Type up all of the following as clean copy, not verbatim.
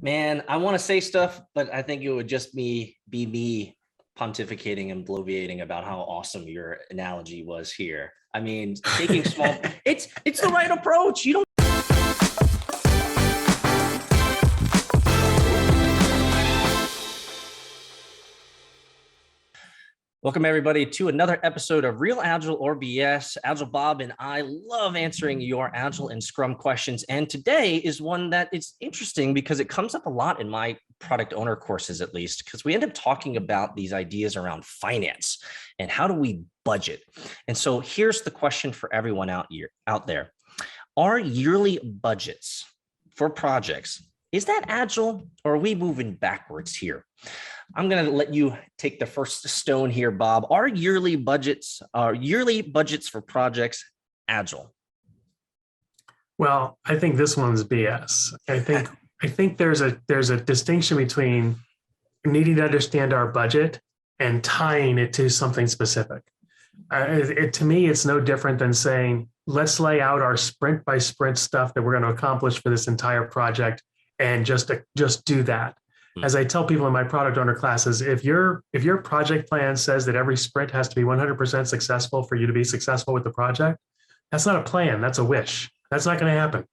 Man, I want to say stuff, but I think it would just be me pontificating and bloviating about how awesome your analogy was here. I mean, taking small, it's the right approach. You don't. Welcome, everybody, to another episode of Real Agile or BS. Agile Bob and I love answering your Agile and Scrum questions. And today is one that is interesting because it comes up a lot in my product owner courses, at least, because we end up talking about these ideas around finance and how do we budget. And so here's the question for everyone out there. Are yearly budgets for projects, is that Agile or are we moving backwards here? I'm going to let you take the first stone here, Bob. Are yearly budgets for projects Agile? Well, I think this one's BS. I think there's a distinction between needing to understand our budget and tying it to something specific. To me, it's no different than saying, let's lay out our sprint by sprint stuff that we're going to accomplish for this entire project and just do that. As I tell people in my product owner classes, if your project plan says that every sprint has to be 100% successful for you to be successful with the project, that's not a plan. That's a wish. That's not going to happen.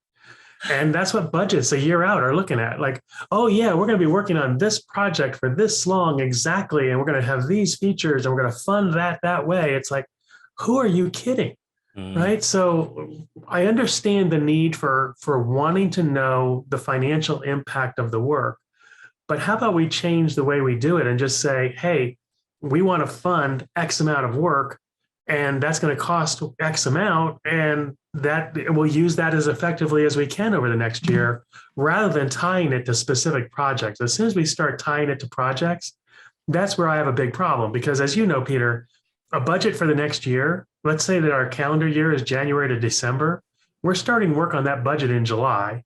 And that's what budgets a year out are looking at. Like, oh yeah, we're going to be working on this project for this long exactly, and we're going to have these features, and we're going to fund that way. It's like, who are you kidding? Right? So I understand the need for wanting to know the financial impact of the work. But how about we change the way we do it and just say, hey, we want to fund X amount of work, and that's going to cost X amount, and that we'll use that as effectively as we can over the next year, rather than tying it to specific projects. As soon as we start tying it to projects, that's where I have a big problem. Because as you know, Peter, a budget for the next year, let's say that our calendar year is January to December, we're starting work on that budget in July.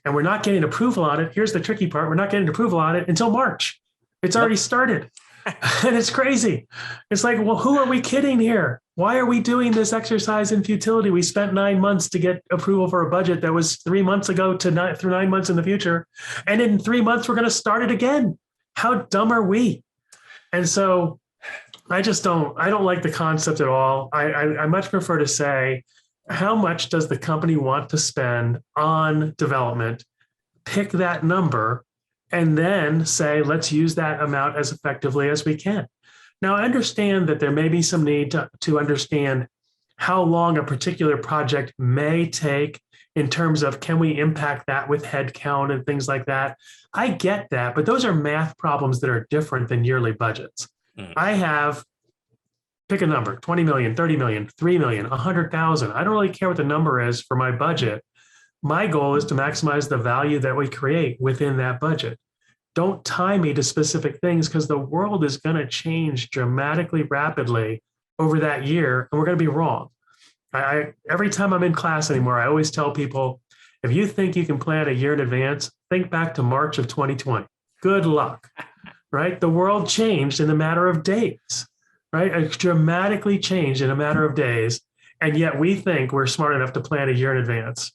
And we're not getting approval on it. Here's the tricky part. We're not getting approval on it until March. It's already started. And it's crazy. It's like, well, who are we kidding here? Why are we doing this exercise in futility? We spent 9 months to get approval for a budget that was 3 months ago through 9 months in the future. And in 3 months, we're going to start it again. How dumb are we? And so I don't like the concept at all. I much prefer to say, how much does the company want to spend on development? Pick that number and then say, let's use that amount as effectively as we can. Now, I understand that there may be some need to understand how long a particular project may take in terms of, can we impact that with headcount and things like that? I get that, but those are math problems that are different than yearly budgets. I have, pick a number, 20 million, 30 million, 3 million, 100,000. I don't really care what the number is for my budget. My goal is to maximize the value that we create within that budget. Don't tie me to specific things, because the world is going to change dramatically rapidly over that year, and we're going to be wrong. Every time I'm in class anymore, I always tell people, if you think you can plan a year in advance, think back to March of 2020. Good luck, right? The world changed in a matter of days. Right? It's dramatically changed in a matter of days. And yet we think we're smart enough to plan a year in advance.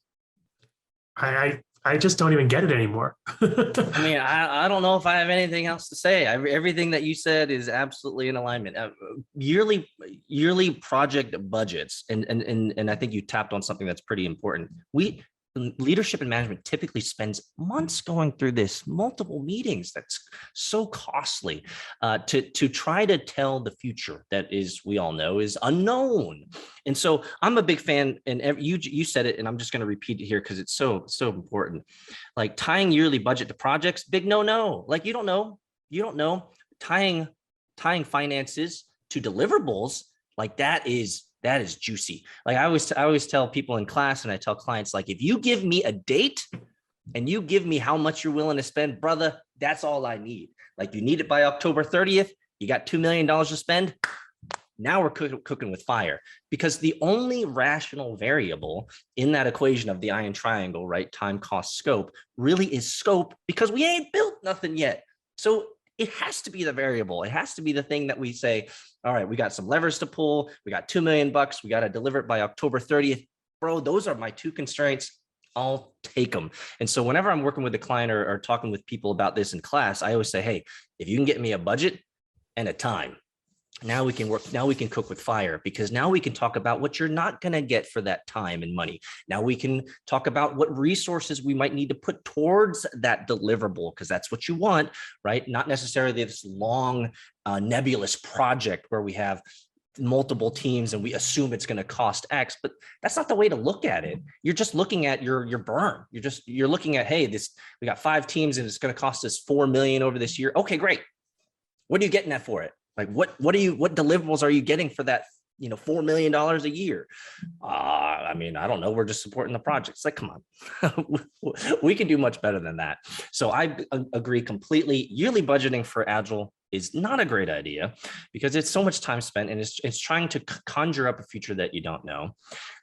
I just don't even get it anymore. I mean, I don't know if I have anything else to say. Everything that you said is absolutely in alignment. Yearly project budgets, and I think you tapped on something that's pretty important. Leadership and management typically spends months going through this, multiple meetings. That's so costly to try to tell the future that is, we all know, is unknown. And so I'm a big fan, and you said it, and I'm just going to repeat it here because it's so important. Like, tying yearly budget to projects, big no. Like, you don't know. Tying finances to deliverables, like that is juicy. Like, I always tell people in class, and I tell clients, like, if you give me a date and you give me how much you're willing to spend, brother, that's all I need. Like, you need it by October 30th. You got $2 million to spend. Now we're cooking with fire, because the only rational variable in that equation of the iron triangle, right? Time, cost, scope, really is scope, because we ain't built nothing yet. So it has to be the variable. It has to be the thing that we say, all right, we got some levers to pull. We got $2 million. We got to deliver it by October 30th. Bro, those are my two constraints. I'll take them. And so whenever I'm working with a client or talking with people about this in class, I always say, hey, if you can get me a budget and a time, now we can work. Now we can cook with fire, because now we can talk about what you're not going to get for that time and money. Now we can talk about what resources we might need to put towards that deliverable, because that's what you want, right? Not necessarily this long, nebulous project where we have multiple teams and we assume it's going to cost X, but that's not the way to look at it. You're just looking at your burn. You're looking at, hey, we got 5 teams and it's going to cost us $4 million over this year. Okay, great. What are you getting that for it? Like what deliverables are you getting for that, $4 million a year? I mean, I don't know. We're just supporting the project. It's like, come on, we can do much better than that. So I agree completely. Yearly budgeting for Agile is not a great idea, because it's so much time spent and it's trying to conjure up a future that you don't know.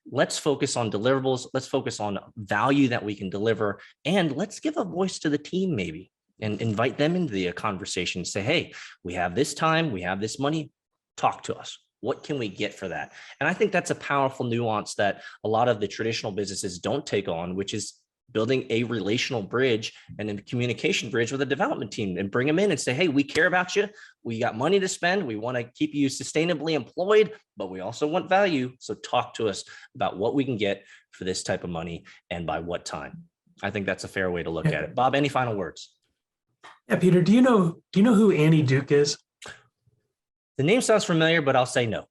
Let's focus on deliverables. Let's focus on value that we can deliver, and let's give a voice to the team maybe, and invite them into the conversation. Say, hey, we have this time, we have this money, talk to us. What can we get for that? And I think that's a powerful nuance that a lot of the traditional businesses don't take on, which is building a relational bridge and a communication bridge with a development team, and bring them in and say, hey, we care about you. We got money to spend. We want to keep you sustainably employed, but we also want value. So talk to us about what we can get for this type of money and by what time. I think that's a fair way to look at it. Bob, any final words? Yeah, Peter, do you know who Annie Duke is? The name sounds familiar, but I'll say no.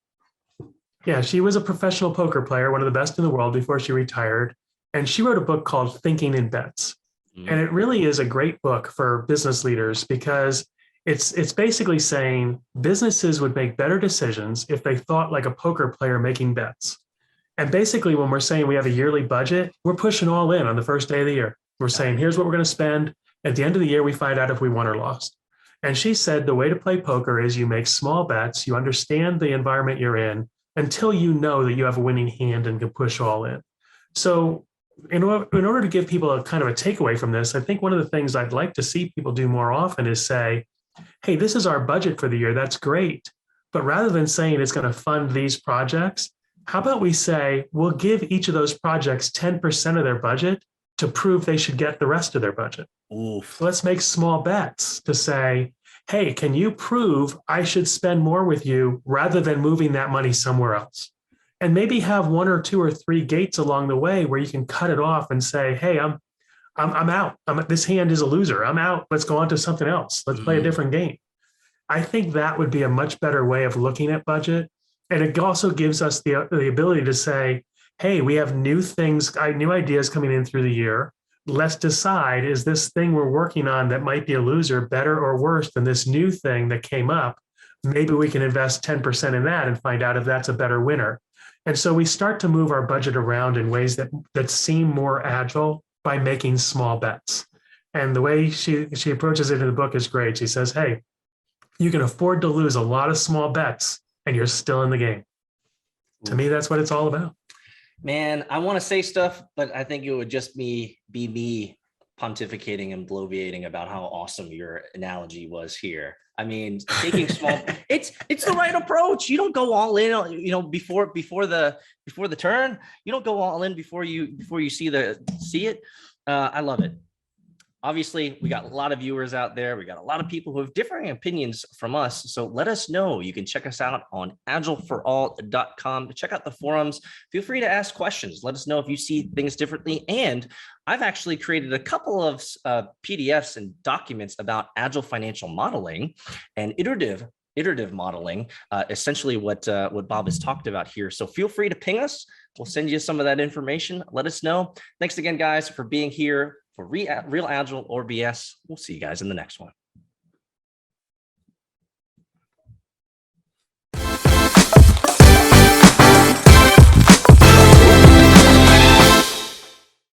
Yeah, she was a professional poker player, one of the best in the world before she retired. And she wrote a book called Thinking in Bets. Mm-hmm. And it really is a great book for business leaders, because it's basically saying businesses would make better decisions if they thought like a poker player making bets. And basically, when we're saying we have a yearly budget, we're pushing all in on the first day of the year. We're saying, here's what we're going to spend. At the end of the year, we find out if we won or lost. And she said the way to play poker is you make small bets, you understand the environment you're in until you know that you have a winning hand and can push all in. So in order to give people a kind of a takeaway from this, I think one of the things I'd like to see people do more often is say, hey, this is our budget for the year. That's great. But rather than saying it's going to fund these projects, how about we say, we'll give each of those projects 10% of their budget to prove they should get the rest of their budget. Oof. So let's make small bets to say, hey, can you prove I should spend more with you rather than moving that money somewhere else? And maybe have 1 or 2 or 3 gates along the way where you can cut it off and say, hey, I'm out. This hand is a loser. I'm out. Let's go on to something else. Let's play a different game. I think that would be a much better way of looking at budget. And it also gives us the ability to say, hey, we have new things, new ideas coming in through the year. Let's decide, is this thing we're working on that might be a loser better or worse than this new thing that came up? Maybe we can invest 10% in that and find out if that's a better winner. And so we start to move our budget around in ways that seem more agile by making small bets. And the way she approaches it in the book is great. She says, hey, you can afford to lose a lot of small bets and you're still in the game. To me, that's what it's all about. Man, I want to say stuff, but I think it would just be me pontificating and bloviating about how awesome your analogy was here. I mean, taking small, it's the right approach. You don't go all in, before the turn. You don't go all in before you see it. I love it. Obviously, we got a lot of viewers out there. We got a lot of people who have differing opinions from us. So let us know. You can check us out on agileforall.com to check out the forums. Feel free to ask questions. Let us know if you see things differently. And I've actually created a couple of PDFs and documents about agile financial modeling and iterative modeling, essentially what Bob has talked about here. So feel free to ping us. We'll send you some of that information. Let us know. Thanks again, guys, for being here for Real Agile or BS. We'll see you guys in the next one.